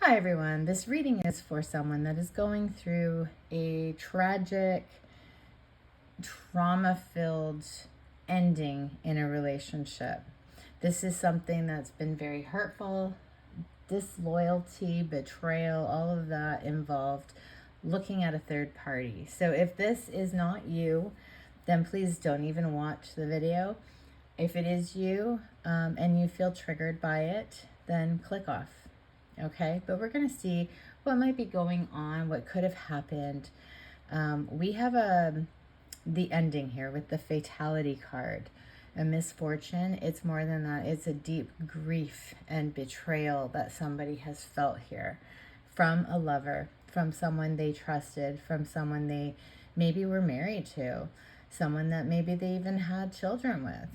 Hi everyone, this reading is for someone that is going through a tragic, trauma-filled ending in a relationship. This is something that's been very hurtful, disloyalty, betrayal, all of that involved looking at a third party. So if this is not you, then please don't even watch the video. If it is you and you feel triggered by it, then click off. Okay, but we're going to see what might be going on, what could have happened. We have the ending here with the fatality card, a misfortune. It's more than that. It's a deep grief and betrayal that somebody has felt here from a lover, from someone they trusted, from someone they maybe were married to, someone that maybe they even had children with.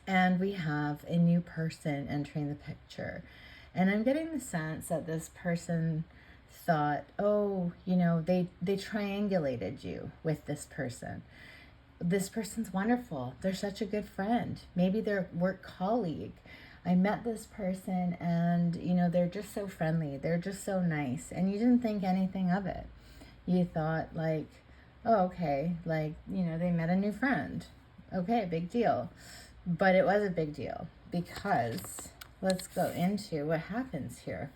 And we have a new person entering the picture. And I'm getting the sense that this person thought, oh, they triangulated you with this person. This person's wonderful. They're such a good friend. Maybe their work colleague. I met this person and, they're just so friendly. They're just so nice. And you didn't think anything of it. You thought like, oh, okay, like, they met a new friend. Okay, big deal. But it was a big deal because let's go into what happens here.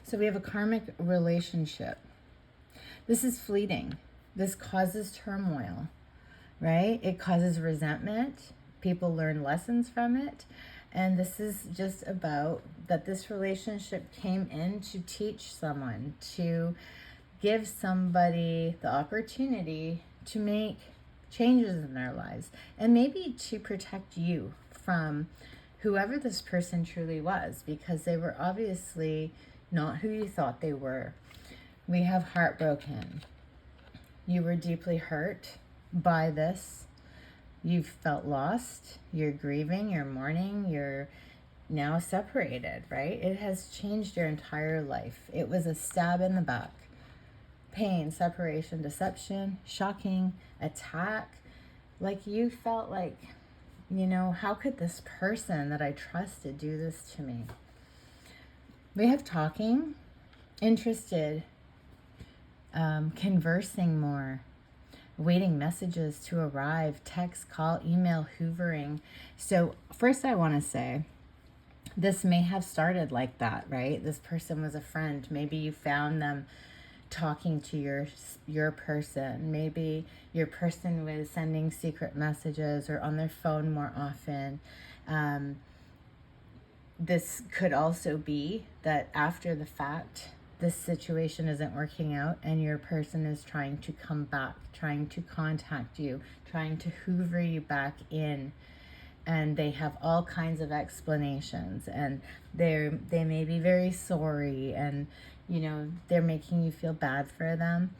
So we have a karmic relationship. This is fleeting. This causes turmoil, right? It causes resentment. People learn lessons from it. And this is just about that this relationship came in to teach someone, to give somebody the opportunity to make changes in their lives, and maybe to protect you from whoever this person truly was, because they were obviously not who you thought they were. We have heartbroken. You were deeply hurt by this. You've felt lost. You're grieving. You're mourning. You're now separated, right? It has changed your entire life. It was a stab in the back. Pain, separation, deception, shocking, attack. Like you felt like, how could this person that I trusted do this to me? We have talking, interested, conversing more, waiting messages to arrive, text, call, email, hoovering. So first I want to say, this may have started like that, right? This person was a friend. Maybe you found them talking to your person. Maybe your person was sending secret messages or on their phone more often. This could also be that after the fact, this situation isn't working out and your person is trying to come back, trying to contact you, trying to hoover you back in. And they have all kinds of explanations, and they may be very sorry, and they're making you feel bad for them.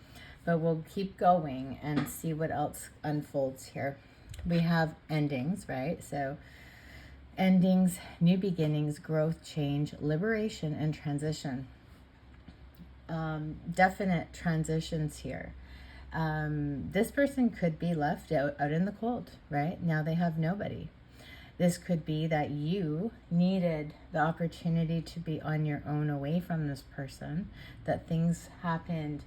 But we'll keep going and see what else unfolds here. We have endings, right? So endings, new beginnings, growth, change, liberation, and transition. Definite transitions here. This person could be left out in the cold, right? Now they have nobody. This could be that you needed the opportunity to be on your own away from this person, that things happened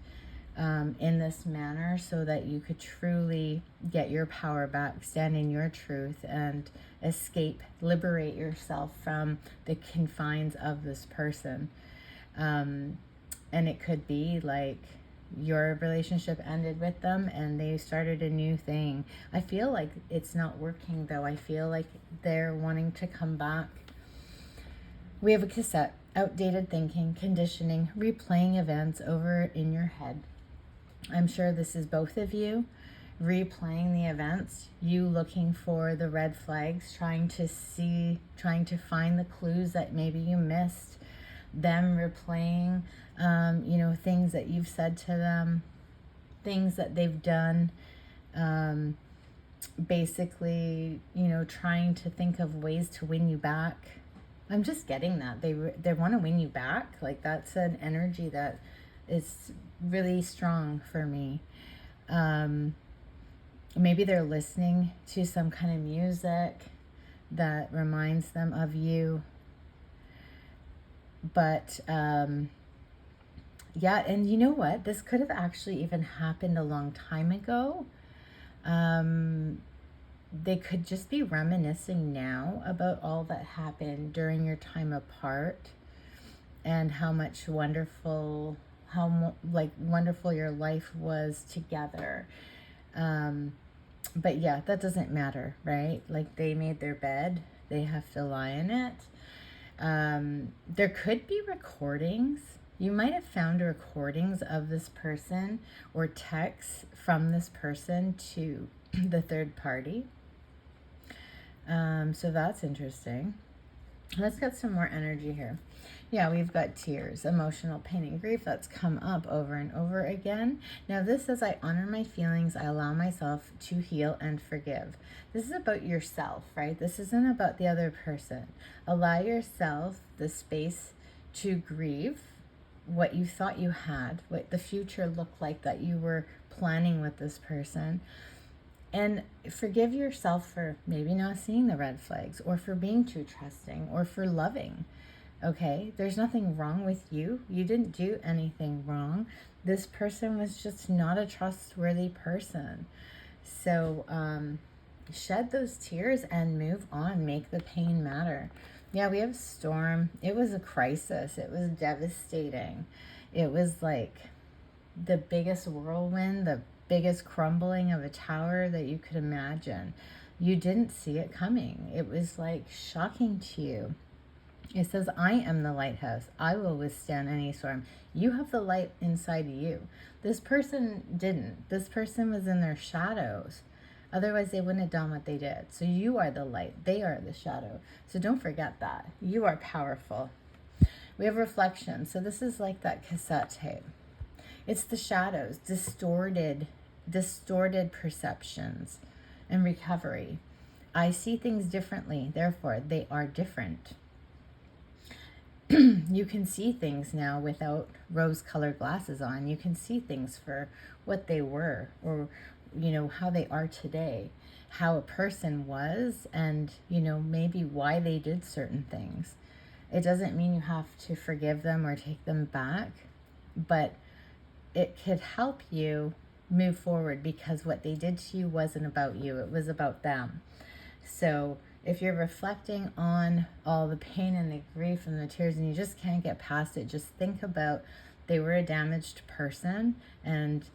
in this manner so that you could truly get your power back, stand in your truth, and escape, liberate yourself from the confines of this person. And it could be like your relationship ended with them and they started a new thing. I feel like it's not working though. I feel like they're wanting to come back. We have a cassette, outdated thinking, conditioning, replaying events over in your head. I'm sure this is both of you replaying the events, you looking for the red flags, trying to find the clues that maybe you missed, them replaying, things that you've said to them, things that they've done, basically, trying to think of ways to win you back. I'm just getting that. They want to win you back. Like that's an energy that is really strong for me. Maybe they're listening to some kind of music that reminds them of you. But yeah, and you know what? This could have actually even happened a long time ago. They could just be reminiscing now about all that happened during your time apart, and how much wonderful, like wonderful your life was together. But yeah, that doesn't matter, right? Like, they made their bed, they have to lie in it. There could be recordings. You might have found recordings of this person or texts from this person to the third party. So that's interesting. Let's get some more energy here. Yeah, we've got tears, emotional pain and grief. That's come up over and over again. Now this says, I honor my feelings. I allow myself to heal and forgive. This is about yourself, right? This isn't about the other person. Allow yourself the space to grieve what you thought you had, what the future looked like that you were planning with this person. And forgive yourself for maybe not seeing the red flags, or for being too trusting, or for loving. Okay, there's nothing wrong with you. You didn't do anything wrong. This person was just not a trustworthy person. So shed those tears and move on. Make the pain matter. Yeah, we have storm. It was a crisis. It was devastating. It was like the biggest whirlwind, the biggest crumbling of a tower that you could imagine. You didn't see it coming. It was like shocking to you. It says, I am the lighthouse. I will withstand any storm. You have the light inside you. This person didn't. This person was in their shadows. Otherwise, they wouldn't have done what they did. So you are the light. They are the shadow. So don't forget that. You are powerful. We have reflection. So this is like that cassette tape. It's the shadows, distorted perceptions, and recovery. I see things differently. Therefore, they are different. You can see things now without rose-colored glasses on. You can see things for what they were, or, how they are today, how a person was, and, maybe why they did certain things. It doesn't mean you have to forgive them or take them back, but it could help you move forward, because what they did to you wasn't about you. It was about them. So if you're reflecting on all the pain and the grief and the tears and you just can't get past it, just think about, they were a damaged person, and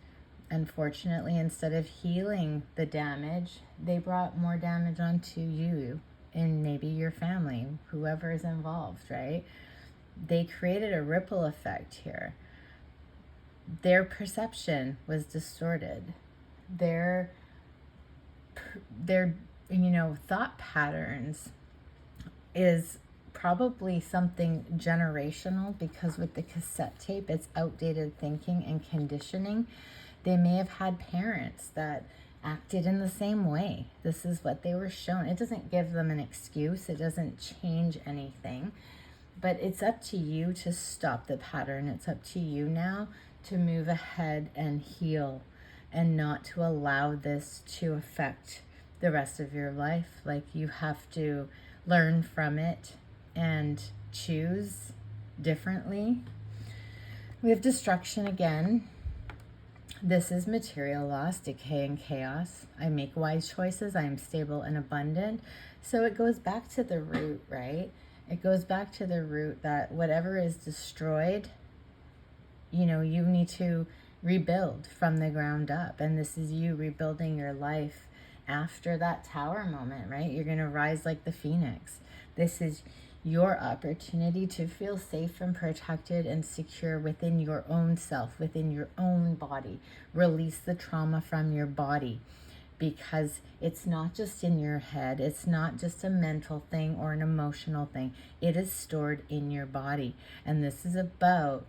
unfortunately, instead of healing the damage, they brought more damage onto you and maybe your family, whoever is involved, right? They created a ripple effect here. Their perception was distorted. Their thought patterns is probably something generational, because with the cassette tape, it's outdated thinking and conditioning. They may have had parents that acted in the same way. This is what they were shown. It doesn't give them an excuse. It doesn't change anything. But it's up to you to stop the pattern. It's up to you now to move ahead and heal, and not to allow this to affect the rest of your life. Like, you have to learn from it and choose differently. We have destruction again. This is material loss, decay, and chaos. I make wise choices. I am stable and abundant. So it goes back to the root, right? It goes back to the root that whatever is destroyed, you need to rebuild from the ground up. And this is you rebuilding your life after that tower moment, right? You're going to rise like the phoenix. This is your opportunity to feel safe and protected and secure within your own self, within your own body. Release the trauma from your body, because it's not just in your head. It's not just a mental thing or an emotional thing. It is stored in your body. And this is about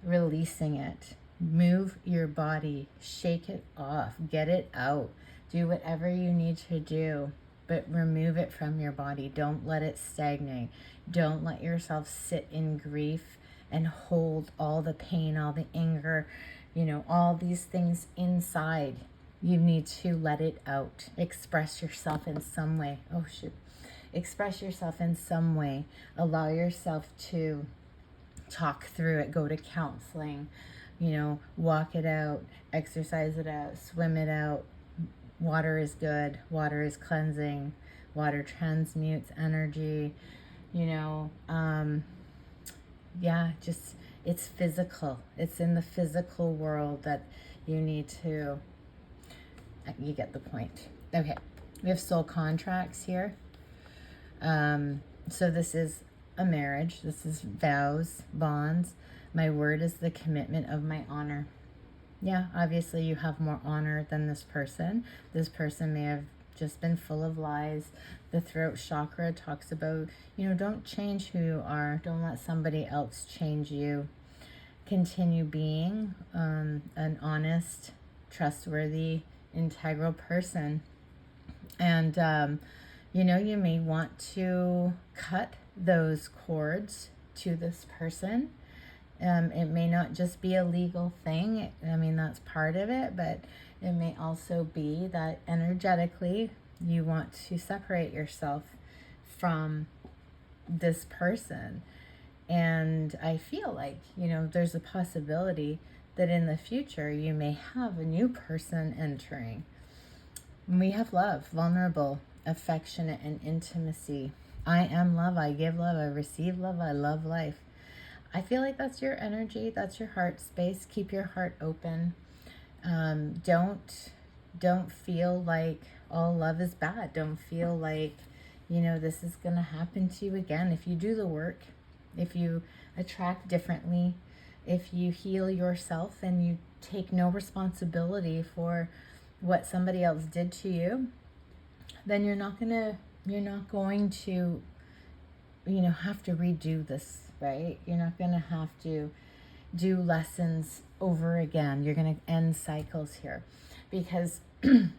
releasing it. Move your body, shake it off, get it out, do whatever you need to do, but remove it from your body. Don't let it stagnate. Don't let yourself sit in grief and hold all the pain, all the anger, all these things inside. You need to let it out. Express yourself in some way. Express yourself in some way. Allow yourself to talk through it, go to counseling, walk it out, exercise it out, swim it out. Water is good, water is cleansing, water transmutes energy, yeah, just it's physical. It's in the physical world that you need to, you get the point. Okay, we have soul contracts here. So this is a marriage. This is vows, bonds. My word is the commitment of my honor. Yeah, obviously you have more honor than this person. This person may have just been full of lies. The throat chakra talks about, don't change who you are. Don't let somebody else change you. Continue being an honest, trustworthy, integral person. And, you may want to cut those cords to this person. It may not just be a legal thing. I mean, that's part of it, but it may also be that energetically you want to separate yourself from this person. And I feel like, there's a possibility that in the future you may have a new person entering. We have love, vulnerable, affectionate, and intimacy. I am love, I give love, I receive love, I love life. I feel like that's your energy, that's your heart space. Keep your heart open. Don't feel like all love is bad. Don't feel like, this is going to happen to you again. If you do the work, if you attract differently, if you heal yourself and you take no responsibility for what somebody else did to you, then you're not going to have to redo this, right? You're not going to have to do lessons over again. You're going to end cycles here because, if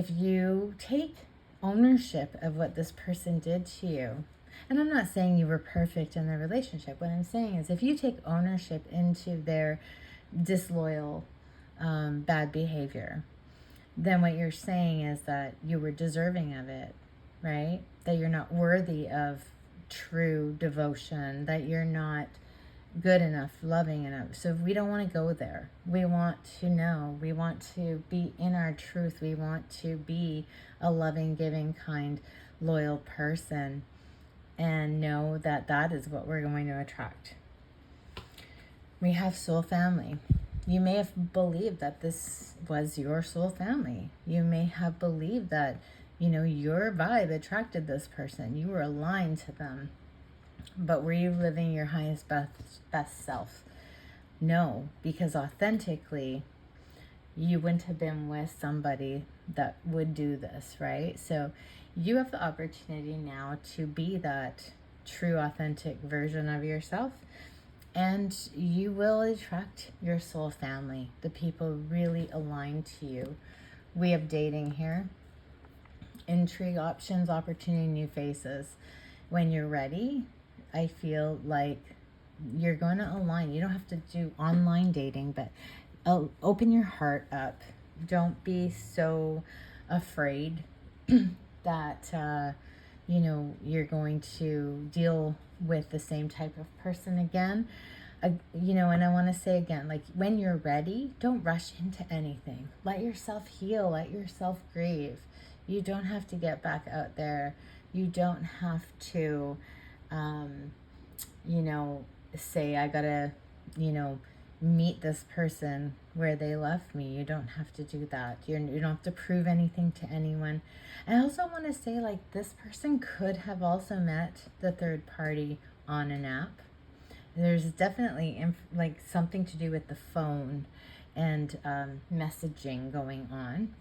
you take ownership of what this person did to you, and I'm not saying you were perfect in the relationship. What I'm saying is if you take ownership into their disloyal, bad behavior, then what you're saying is that you were deserving of it, right? That you're not worthy of true devotion, that you're not good enough, loving enough. So we don't want to go there. We want to know. We want to be in our truth. We want to be a loving, giving, kind, loyal person and know that that is what we're going to attract. We have soul family. You may have believed that this was your soul family. You may have believed that, your vibe attracted this person. You were aligned to them. But were you living your highest, best self? No, because authentically, you wouldn't have been with somebody that would do this, right? So you have the opportunity now to be that true, authentic version of yourself. And you will attract your soul family, the people really aligned to you. We have dating here. Intrigue, options, opportunity, new faces. When you're ready, I feel like you're going to align. You don't have to do online dating, but open your heart up. Don't be so afraid that, you're going to deal with the same type of person again. And I want to say again, like when you're ready, don't rush into anything. Let yourself heal. Let yourself grieve. You don't have to get back out there. You don't have to, say I gotta, meet this person where they left me. You don't have to do that. You don't have to prove anything to anyone. And I also want to say, like, this person could have also met the third party on an app. There's definitely something to do with the phone and messaging going on.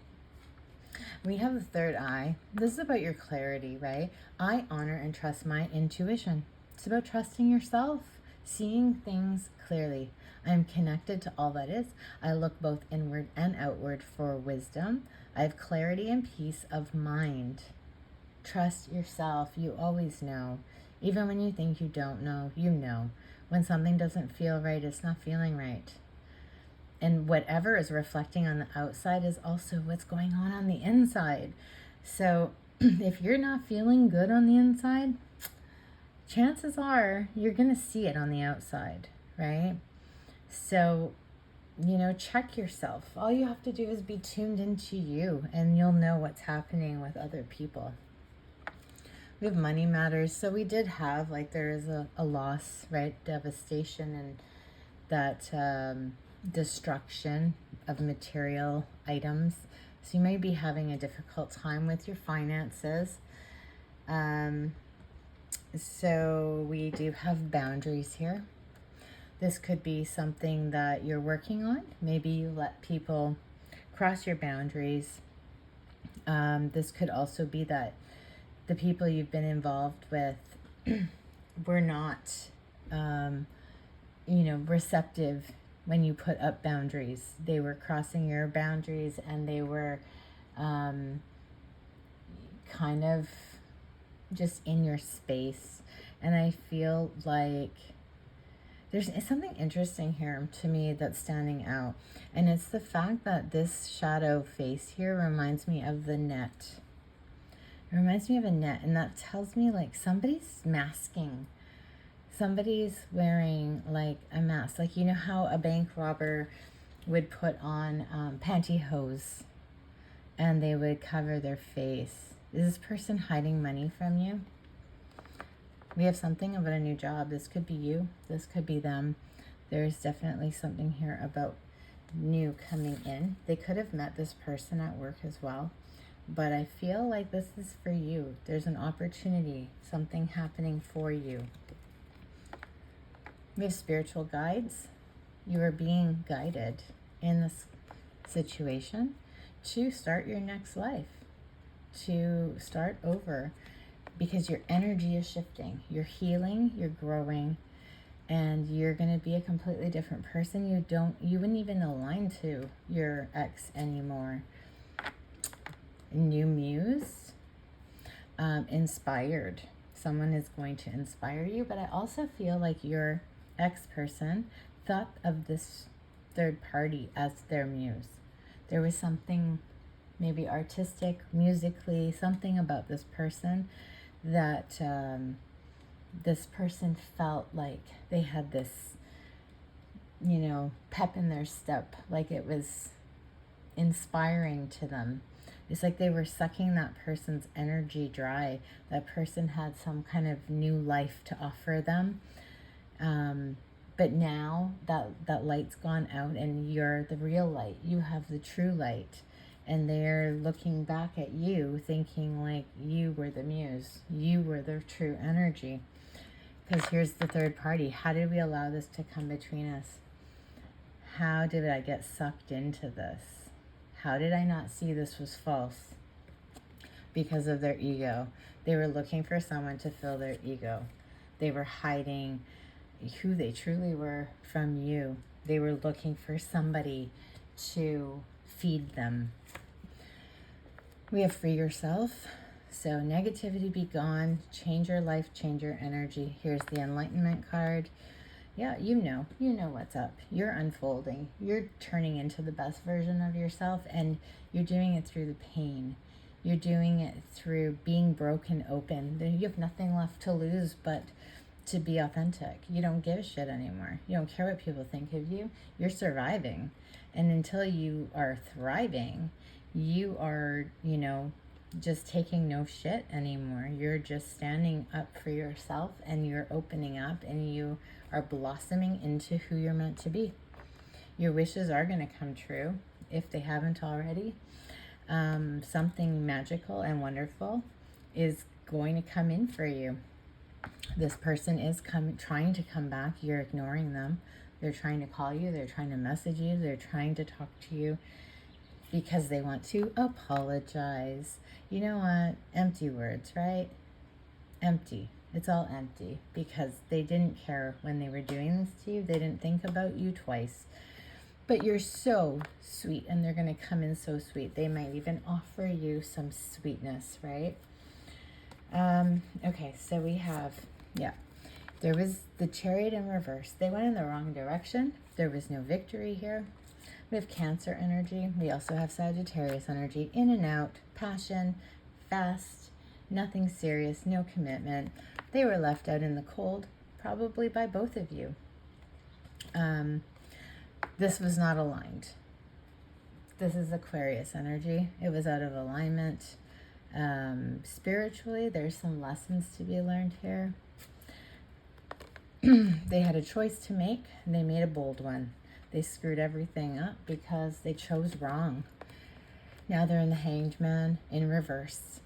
We have the third eye. This is about your clarity, right? I honor and trust my intuition. It's about trusting yourself, seeing things clearly. I am connected to all that is. I look both inward and outward for wisdom. I have clarity and peace of mind. Trust yourself. You always know. Even when you think you don't know, you know. When something doesn't feel right, it's not feeling right. And whatever is reflecting on the outside is also what's going on the inside. So if you're not feeling good on the inside, chances are you're going to see it on the outside, right? So, check yourself. All you have to do is be tuned into you, and you'll know what's happening with other people. We have money matters. So we did have, like, there is a loss, right? Devastation and that destruction of material items. So you may be having a difficult time with your finances. So we do have boundaries here. This could be something that you're working on. Maybe you let people cross your boundaries. This could also be that the people you've been involved with were not, receptive when you put up boundaries. They were crossing your boundaries, and they were kind of just in your space. And I feel like there's something interesting here to me that's standing out. And it's the fact that this shadow face here reminds me of the net. It reminds me of a net, and that tells me like somebody's masking. Somebody's wearing like a mask. Like, you know how a bank robber would put on pantyhose and they would cover their face. Is this person hiding money from you? We have something about a new job. This could be you. This could be them. There's definitely something here about new coming in. They could have met this person at work as well. But I feel like this is for you. There's an opportunity, something happening for you. We have spiritual guides. You are being guided in this situation to start your next life, to start over, because your energy is shifting. You're healing, you're growing, and you're going to be a completely different person. You wouldn't even align to your ex anymore. New muse, inspired. Someone is going to inspire you, but I also feel like your ex-person thought of this third party as their muse. There was something maybe artistic, musically, something about this person that this person felt like they had this, pep in their step, like it was inspiring to them. It's like they were sucking that person's energy dry. That person had some kind of new life to offer them. But now that light's gone out, and you're the real light. You have the true light. And they're looking back at you thinking like you were the muse. You were the true energy. Because here's the third party. How did we allow this to come between us? How did I get sucked into this? How did I not see this was false? Because of their ego. They were looking for someone to fill their ego. They were hiding who they truly were from you. They were looking for somebody to feed them. We have free yourself. So negativity be gone. Change your life, change your energy. Here's the enlightenment card. Yeah, you know what's up. You're unfolding. You're turning into the best version of yourself, and you're doing it through the pain. You're doing it through being broken open. You have nothing left to lose but to be authentic. You don't give a shit anymore. You don't care what people think of you. You're surviving. And until you are thriving, you are, just taking no shit anymore. You're just standing up for yourself, and you're opening up, and you are blossoming into who you're meant to be. Your wishes are going to come true if they haven't already. Something magical and wonderful is going to come in for you. This person is trying to come back. You're ignoring them. They're trying to call you. They're trying to message you. They're trying to talk to you because they want to apologize. You know what? Empty words, right? Empty. It's all empty because they didn't care when they were doing this to you. They didn't think about you twice. But you're so sweet, and they're going to come in so sweet. They might even offer you some sweetness, right? Okay, so we have, there was the Chariot in reverse. They went in the wrong direction. There was no victory here. We have Cancer energy. We also have Sagittarius energy. In and out, passion, fast, nothing serious, no commitment. They were left out in the cold, probably by both of you. This was not aligned. This is Aquarius energy. It was out of alignment. Spiritually, there's some lessons to be learned here. They had a choice to make, and they made a bold one. They screwed everything up because they chose wrong. Now they're in the Hanged Man in reverse.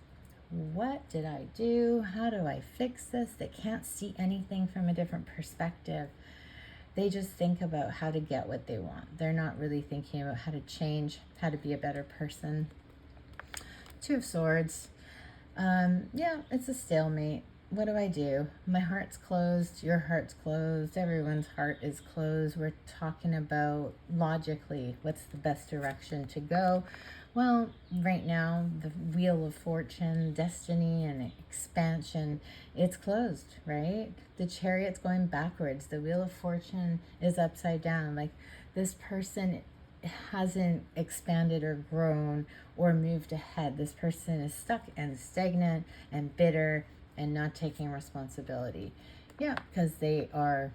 What did I do? How do I fix this? They can't see anything from a different perspective. They just think about how to get what they want. They're not really thinking about how to change, how to be a better person. Two of Swords. Yeah, it's a stalemate. What do I do? My heart's closed. Your heart's closed. Everyone's heart is closed. We're talking about logically what's the best direction to go. Well, right now, the Wheel of Fortune, destiny, and expansion, it's closed, right? The Chariot's going backwards. The Wheel of Fortune is upside down. Like, this person hasn't expanded or grown or moved ahead. This person is stuck and stagnant and bitter and not taking responsibility. Yeah, because they are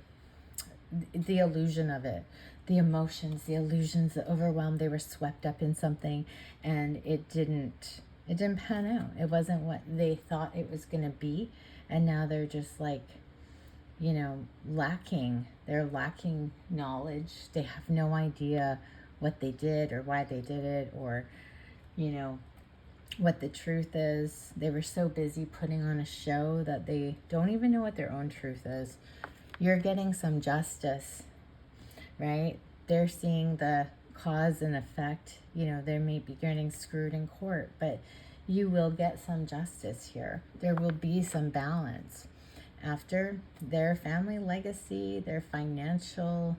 the illusion of it. The emotions, the illusions, the overwhelm, they were swept up in something and it didn't pan out. It wasn't what they thought it was going to be. And now they're just like, you know, lacking. They're lacking knowledge. They have no idea what they did or why they did it, or, you know, what the truth is. They were so busy putting on a show that they don't even know what their own truth is. You're getting some justice, right? They're seeing the cause and effect. You know, they may be getting screwed in court, but you will get some justice here. There will be some balance. After their family legacy, their financial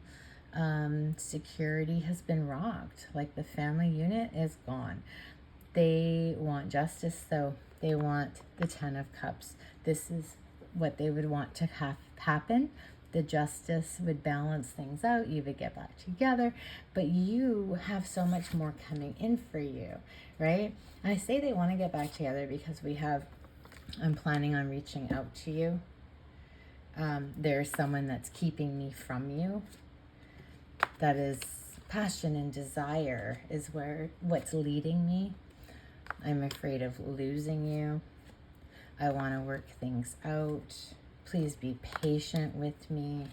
security has been rocked. Like, the family unit is gone. They want justice, though. They want the 10 of Cups. This is what they would want to have happen. The justice would balance things out. You would get back together. But you have so much more coming in for you, right? And I say they want to get back together because I'm planning on reaching out to you. There's someone that's keeping me from you. That is passion and desire is what's leading me. I'm afraid of losing you. I want to work things out. Please be patient with me.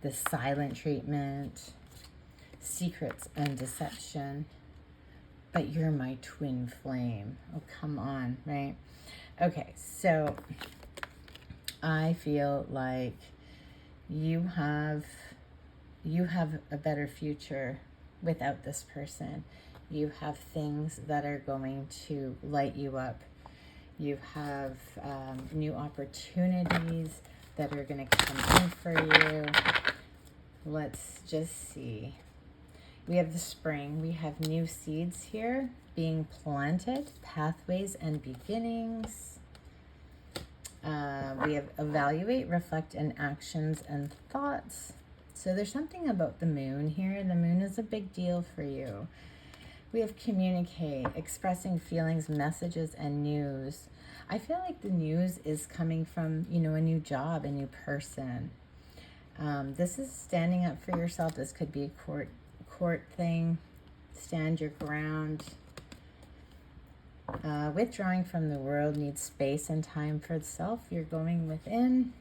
The silent treatment, secrets and deception. But you're my twin flame. Oh, come on, right? Okay, so I feel like you have a better future without this person. You have things that are going to light you up. You have new opportunities that are going to come in for you. Let's just see. We have the spring. We have new seeds here being planted, pathways and beginnings. We have evaluate, reflect, and actions and thoughts. So there's something about the moon here. The moon is a big deal for you. We have communicate, expressing feelings, messages, and news. I feel like the news is coming from, you know, a new job, a new person. This is standing up for yourself. This could be a court thing. Stand your ground. Withdrawing from the world needs space and time for itself. You're going within.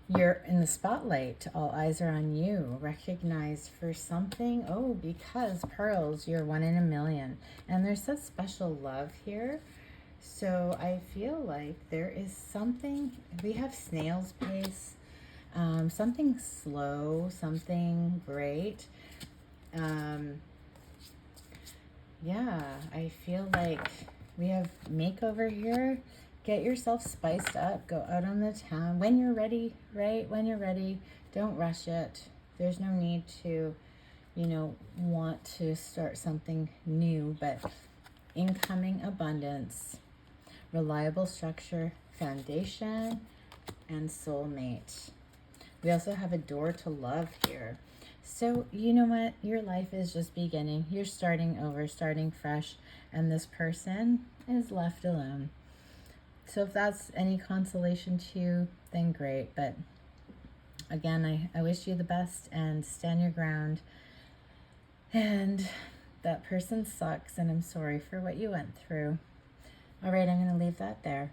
You're in the spotlight. All eyes are on you. Recognized for something. Oh, because pearls, you're 1 in a million. And there's such special love here. So I feel like there is something. We have snail's pace. Something slow. Something great. Yeah, I feel like we have makeover here. Get yourself spiced up. Go out on the town when you're ready, right? When you're ready. Don't rush it. There's no need to, you know, want to start something new, but incoming abundance, reliable structure, foundation, and soulmate. We also have a door to love here. So, you know what? Your life is just beginning. You're starting over, starting fresh, and this person is left alone. So if that's any consolation to you, then great. But again, I wish you the best and stand your ground. And that person sucks, and I'm sorry for what you went through. All right, I'm going to leave that there.